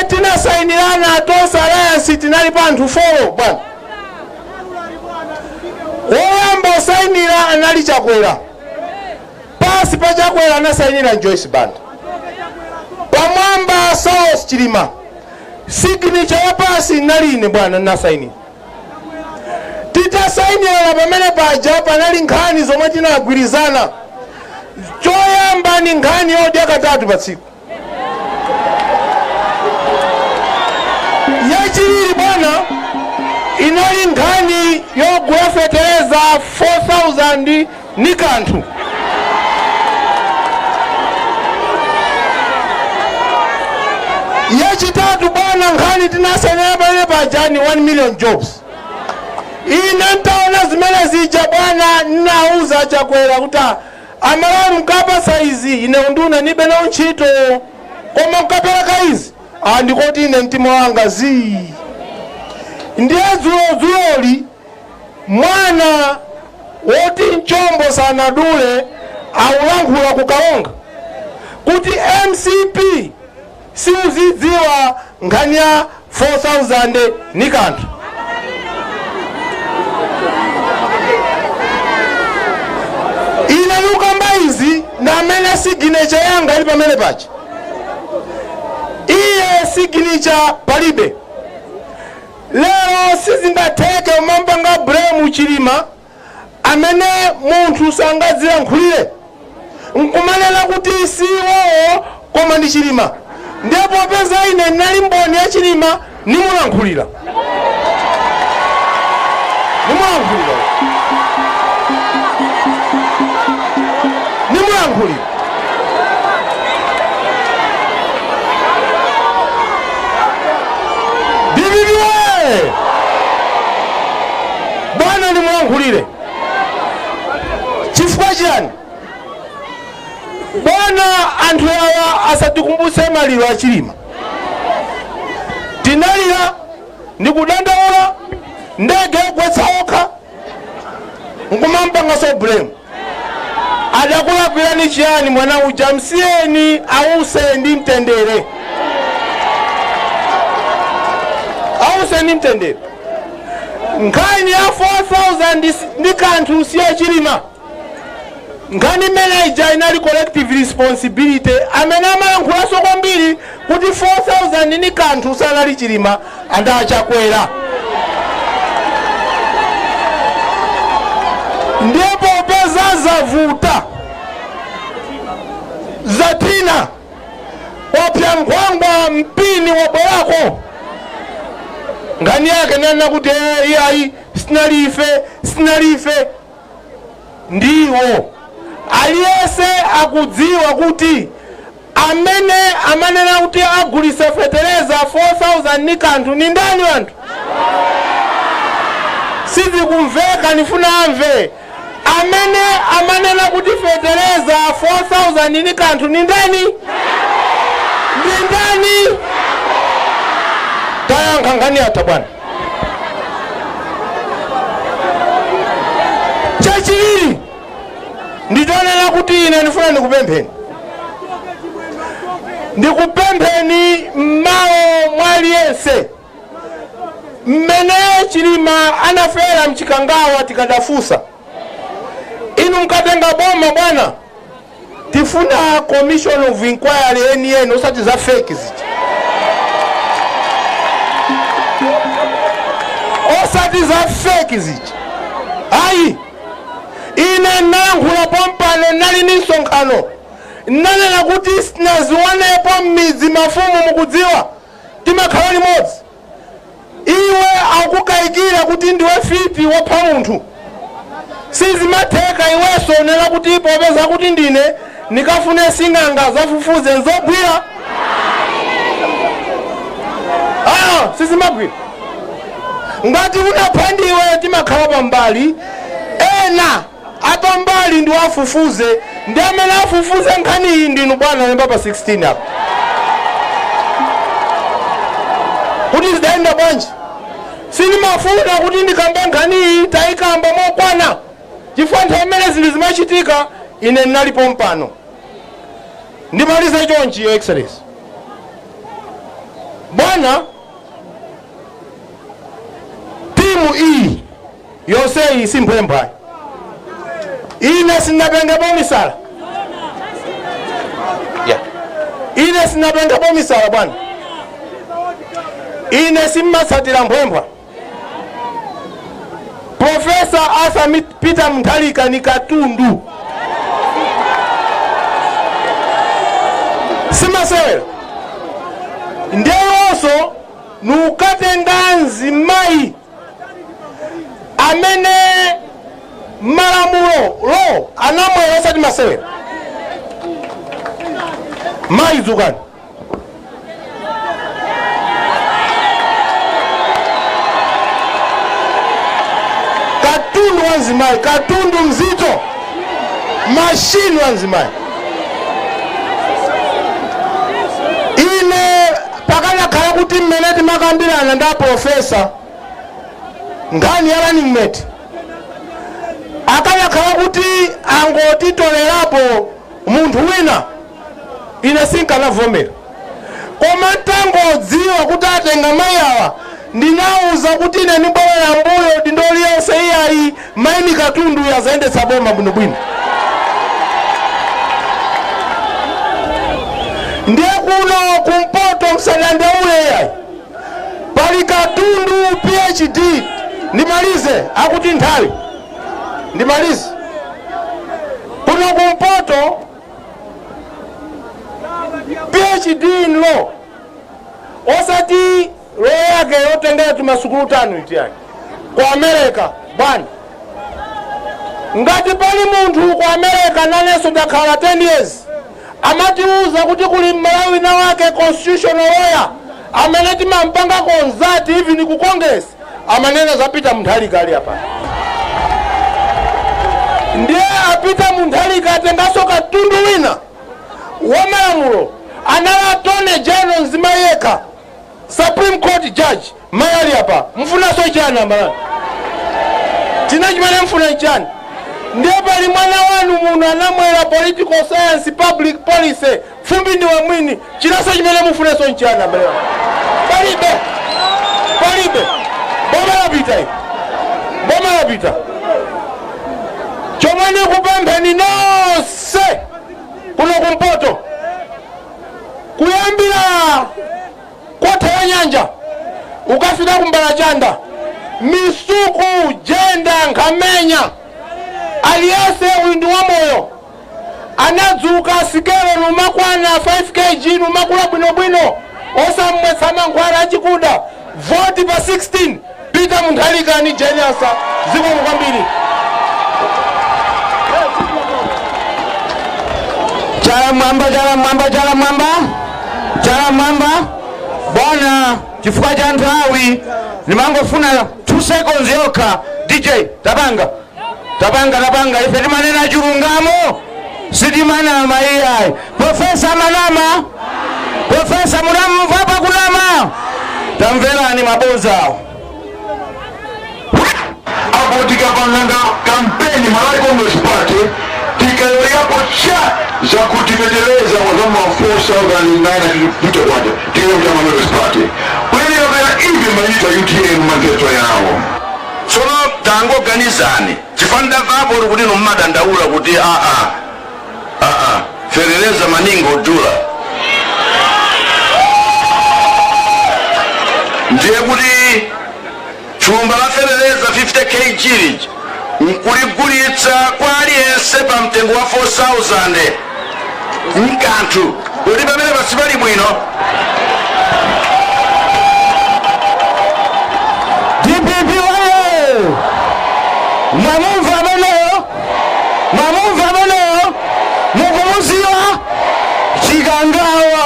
tinasainirana Atosa Alliance tinali pa anthu 4 bwana. Woyamba osainira anali Chakwera. Pasi pa Chakwera anasainira Joyce Banda. Pamwamba South Chilima. Signature ya pasi nali ine bwana nasainira. Titasainira pamene paja panali nkhani zomwe tinagwirizana. Choyamba ni nkhani yodya katatu pa tsiku. Yachiri bwana inali nkhani yogula fetereza 4,000 ni kanthu. Yachitatu bwana nkhani tinasainira pamene paja ni 1 million jobs. Ine ntaona zimene zija bwana ninauza Chakwera kuti amalamu mkapa saizi ine unduna nibe na ntchito koma mkapereka izi ndikoti ine mtima wanga zi. Ndiye zuloli mwana woti mchombo sanadule aulankhula kukaonga kuti MCP siuzidziwa nkhani ya 4,000 ni kanthu. Ine lukamba izi na amene signature yanga ili pamene pacha. Iye signature palibe. Leo sizingateke umambanga Bremu Chilima amene munthu sangadzilankhulire. Nkumanena kuti siwo koma ndi Chilima. Ndipo peza ine nali mboni ya Chilima nimulankhulira. Nimulankhulira. Bibiwe bwana nimulankhulire. Chifukwa chani bwana anthu awa asatikumbutse maliro a Chilima. Tinalira ndikudandaula ndege yogwetsa okha nkumambanga so Bremu. Adakulakwira ni chiyani mwana uja msiyeni ause ndi mtendere. Ause ndi mtendere. Nkhani ya 4,000 ndi kanthu siyo Chilima. Nkhani manager inali collective responsibility amene amalankhulaso kwambiri kuti 4,000 ni kanthu sanali Chilima anda Chakwera. Ndipo peza zavuta zatina wapya nkwangwa mpini wa bwako ngani yake nana kuti ai sinalife ndiwo aliyese akudziwa kuti amene amanena kuti agulise fetereza 4,000 ni kanthu ni ndani wanthu. Sizi kumveka nifuna amve. Amene amanena kuti fetereza 4,000 ni kanthu ni ndani? Ni ndani? Tayankha ngani ata bwana. Chachiri nditonena kuti ine nifuna ndikupempheni. Ndikupempheni mmao mwaliyense. Mmene Chilima anafera mchikangawa tikadafusa. Inu mkatenga boma bwana. Tifuna commission of inquiry NN usati za fake ziti. Osati za fake ziti. Ayi. Ine nanghula pompane nali nisonkhano. Nanena kuti naziwanepo midzi mafumu mukudziwa. Timakhala limodzi. Iwe akukaikira kuti ndiwe fiti wapha munthu. Sizimatheka iweso nena kuti popeza kuti ndine nikafune sing'anga zafufuze nzogwira. Sizimagwira. Ngati unaphandiwe timakhala pambali. Ena apambali ndi wafufuze. Ndi amene afufuze nkhani iyi ndinu bwana nembaba 16 hapo. Kuti zidaenda bwanji. Sinimafuna kuti ndikamba nkhani iyi taikamba mokwana. Chifukwa nthawi zili zimachitika ine nalipo mpano. Ndimaliza chonchi your excellency. bwana timu hii yose isi mpwempwa ine sinabenga bomisala ine sinabenga bomisala bwana ine simmasatira mpwempwa. Profesa Asa Peter Mutharika ni katundu simasewera ndeyonso nukate ndanzi mai amene malamulo lo anamwelesa ti masewera mai zukani katundu wanzimai katundu mzito mashini wanzimai ine pakana khala kuti mmeneti makambirana nda profesa ngani ya running mate akana khala kuti angotitolerapo munthu wina ine sinkanavomera koma tangodziwa kuti atenga mai awa ndinauza kuti ine nibwera mbuyo dindoli yonse iyayi maini katundu yazayendetsa boma bwinobwino. Ndiye kuno kumpoto msalande ule yayi pali katundu PhD ndimalize akuti nthawi ndimalize kuno kumpoto PhD in law osati lo yake yotengera tumasukulu tanu iti yake kwa Amerika bwana ngati pali munthu kwa Amerika naneso dakhala 10 years amatiuza kuti kuli Malawi na wake constitutional lawyer amene timampanga konzati hivi ni ku Congress amanena za Peter Mutharika ali hapa ndiye apita Mutharika atengaso katundu wina wa malamulo anala Attorney General nzima yeka Supreme Court Judge mayali hapa mfuna so chana mara tinachimane mfuna chana ndiye pali mwana wanu muno anamwera political science public policy fumbi ndi wa mwini chinaso chimene mufuna so chana mara palibe boma lapita hivi boma lapita chomani kupempheni nonse kuno kumpoto kuyambira kota ya nyanja ukafika kumbalachanda misuku jenda nkamenya aliyese windu wa moyo anadzuka sikelo numakwana 5 kg numakula bwinobwino osamwetsa mankhwala achikuda voti pa 16 Peter Mutharika ni genius ziko kwambiri chala mwamba bwana chifukwa cha nthawi nimangofuna 2 seconds yoka DJ tabanga ife timanena chilungamo sitimana maiyai Profesa Manama Profesa munamva hapa kunama tamverani maboza hapo tikapanga kampeni Malawi Congress Party tikalo yapo cha za kutimejeleza wazama wa force organizana kitu kwaje tikalo ya Congress Party kweli yobera hivi maita UTM mangeto yao sono tango organizani chifanda vapo kuti no madandaula kuti fereleza maningo dula ndiye kuti chumba la fereleza 50 kg nkuligulitsa kwa aliyense pa mtengo wa 4,000 nkanthu kuti pamene pasipali bwino DPP wayo mwamumva mono mukumuziwa chikangawa